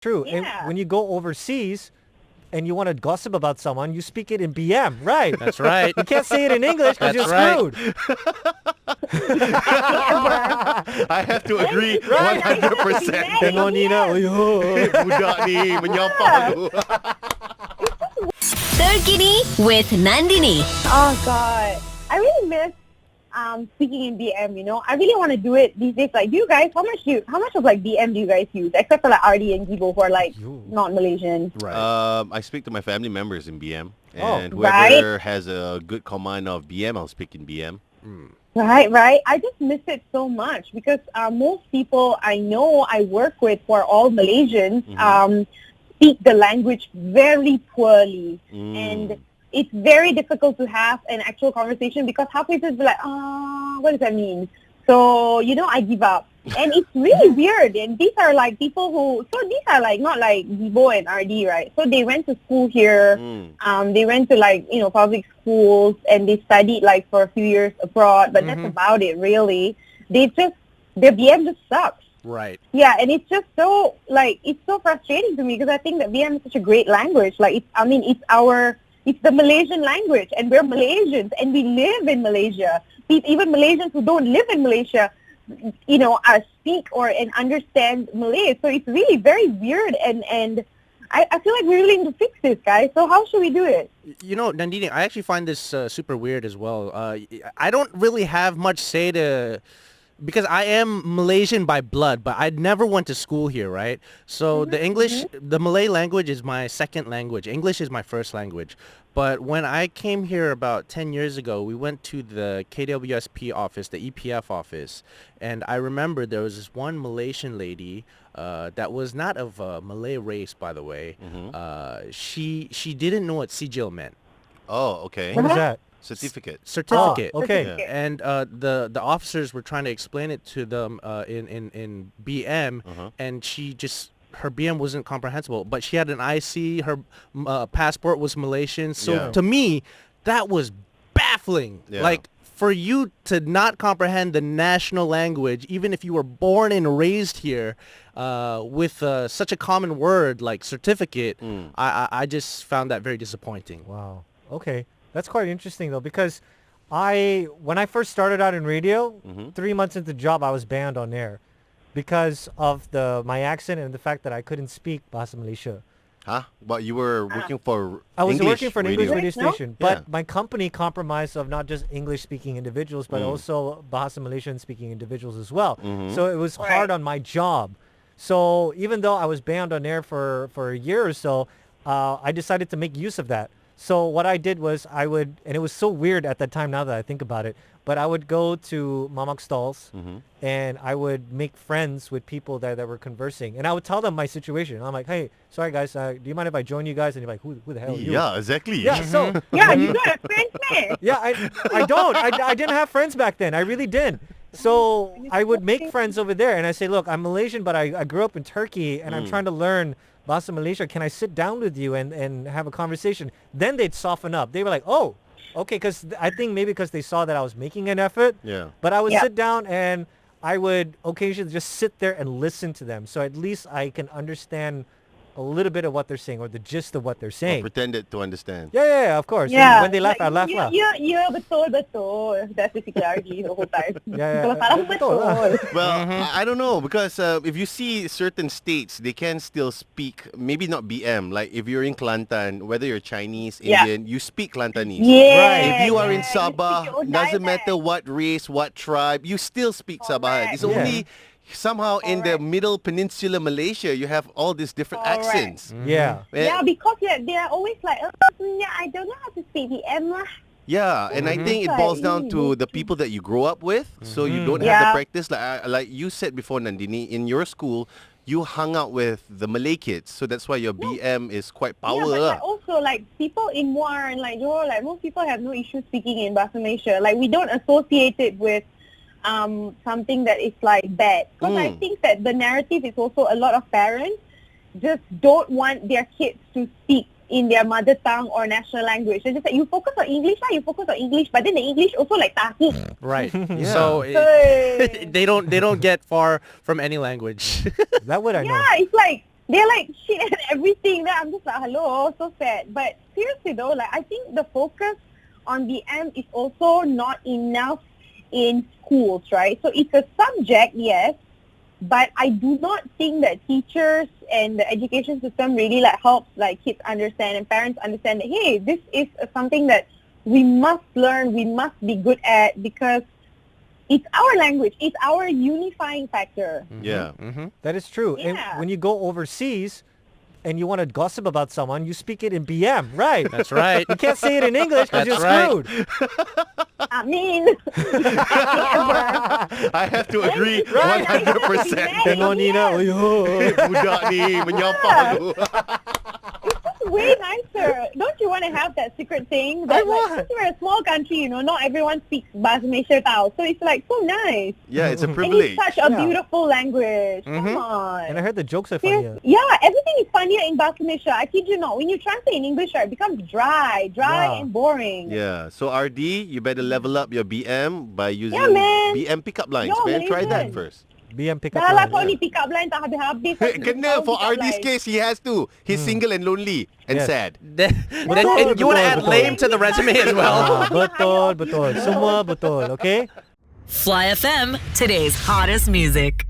True. And Yeah. when you go overseas and you want to gossip about someone, you speak it in BM, right? That's right. You can't say it in English because you're That's right. screwed. I have to agree Right. 100%. Tengok Nina, Budak ni menyampah aku. Terkini with Nandini. Oh God, I really miss speaking in BM. You know, I really want to do it these days. Like, do you guys? How much of like BM do you guys use? Except for like RD and Gibo who are like not Malaysian. Right. I speak to my family members in BM. Oh. And whoever has a good command of BM, I'll speak in BM. Right. I just miss it so much because most people I know I work with who are all Malaysians speak the language very poorly. And it's very difficult to have an actual conversation because halfway through it's like, what does that mean? So, you know, I give up. And it's really weird. And these are like people these are like not like Gibo and RD, right? So they went to school here. They went to like, you know, public schools and they studied like for a few years abroad. But that's about it, really. Their BM just sucks. Right. Yeah, and it's just so, like, it's so frustrating to me because I think that BM is such a great language. Like, it's the Malaysian language, and we're Malaysians, and we live in Malaysia. Even Malaysians who don't live in Malaysia, you know, speak and understand Malay. So it's really very weird, and I feel like we really need to fix this, guys. So how should we do it? You know, Nandini, I actually find this super weird as well. I don't really have much say to... Because I am Malaysian by blood, but I never went to school here, right? So the Malay language is my second language. English is my first language. But when I came here about 10 years ago, we went to the KWSP office, the EPF office. And I remember there was this one Malaysian lady that was not of Malay race, by the way. She didn't know what sijil meant. Oh, okay. What is that? Certificate. Certificate. Oh, okay. Certificate. And the officers were trying to explain it to them in BM, and her BM wasn't comprehensible. But she had an IC, her passport was Malaysian. So to me, that was baffling. Yeah. Like, for you to not comprehend the national language, even if you were born and raised here, with such a common word like certificate, I just found that very disappointing. Wow. Okay. That's quite interesting, though, because when I first started out in radio, 3 months into the job, I was banned on air because of my accent and the fact that I couldn't speak Bahasa Malaysia. Huh? But you were working for I was English working for an English radio No? station, but Yeah. my company comprised of not just English-speaking individuals, but also Bahasa Malaysian-speaking individuals as well. So it was hard on my job. So even though I was banned on air for a year or so, I decided to make use of that. So what I did was and it was so weird at that time now that I think about it, but I would go to mamak stalls and I would make friends with people that were conversing. And I would tell them my situation. I'm like, hey, sorry guys, do you mind if I join you guys? And you're like, who the hell are you? Yeah, exactly. Yeah, so Yeah, you got a French man. yeah, I don't. I didn't have friends back then. I really didn't. So I would make friends over there and I say, look, I'm Malaysian, but I grew up in Turkey and I'm trying to learn Bahasa Malaysia. Can I sit down with you and have a conversation? Then they'd soften up. They were like, oh, okay, because I think maybe because they saw that I was making an effort. Yeah. But I would sit down and I would occasionally just sit there and listen to them. So at least I can understand a little bit of what they're saying or the gist of what they're saying. Pretended to understand. Yeah, of course. Yeah. And when they laugh, I laugh. Yeah, betul. That's basically RG the whole time. Yeah, Kalau salah betul lah. betul. Well, I don't know because if you see certain states, they can still speak, maybe not BM. Like if you're in Kelantan, whether you're Chinese, Indian, you speak Kelantanese. Yeah. Right. If you are in You speak your Sabah, own doesn't dialect. matter what race, what tribe, you still speak Sabahan. It's only somehow in the middle peninsula Malaysia, you have all these different accents. Yeah. Yeah, because they are always like, I don't know how to speak BM lah. Yeah, and I think it boils down to the people that you grow up with, so you don't have the practice. Like you said before, Nandini, in your school, you hung out with the Malay kids, so that's why your BM is quite power. Yeah, but lah. like also like people in Muar and like Johor, like most people have no issue speaking in Bahasa Malaysia. Like we don't associate it with something that is like bad. Because I think that the narrative is also a lot of parents just don't want their kids to speak in their mother tongue or national language. They just like, you focus on English lah, you focus on English, but then the English also like takut. Right. Yeah. So Hey. they don't get far from any language. That would I know. Yeah, it's like they're like shit at everything. Then I'm just like, hello, so sad. But seriously though, like I think the focus on BM is also not enough in schools, right? So it's a subject, yes, but I do not think that teachers and the education system really like helps like kids understand and parents understand that, hey, this is something that we must learn, we must be good at, because it's our language, it's our unifying factor. Yeah. That is true. Yeah. And when you go overseas and you want to gossip about someone, you speak it in BM, right? That's right. You can't say it in English because you're That's screwed. I mean, I have to agree Right. 100%. Tengok ni nak, Budak ni menyampah tu. way nicer. Don't you want to have that secret thing? That, I want. Like, we're a small country, you know, not everyone speaks Bahasa Malaysia tau. So it's like so nice. Yeah, it's a And privilege. it's such a Yeah. beautiful language. Come on. And I heard the jokes are Serious- funnier. Yeah, everything is funnier in Bahasa Malaysia. I kid you not. When you translate in English, right, it becomes dry Yeah. and boring. Yeah, so RD, you better level up your BM by using Yeah, man. BM pickup lines, Yo, man. Try that Malaysian. first. BM pickup Dah lah line. kau ni pick up line tak habis-habis. Kena, for Pick up RD's line. case, he has to. He's single and lonely and Yes. sad. Then and you want to add betul. lame to the resume as well. Ah, betul, betul. Semua betul, okay? Fly FM, today's hottest music.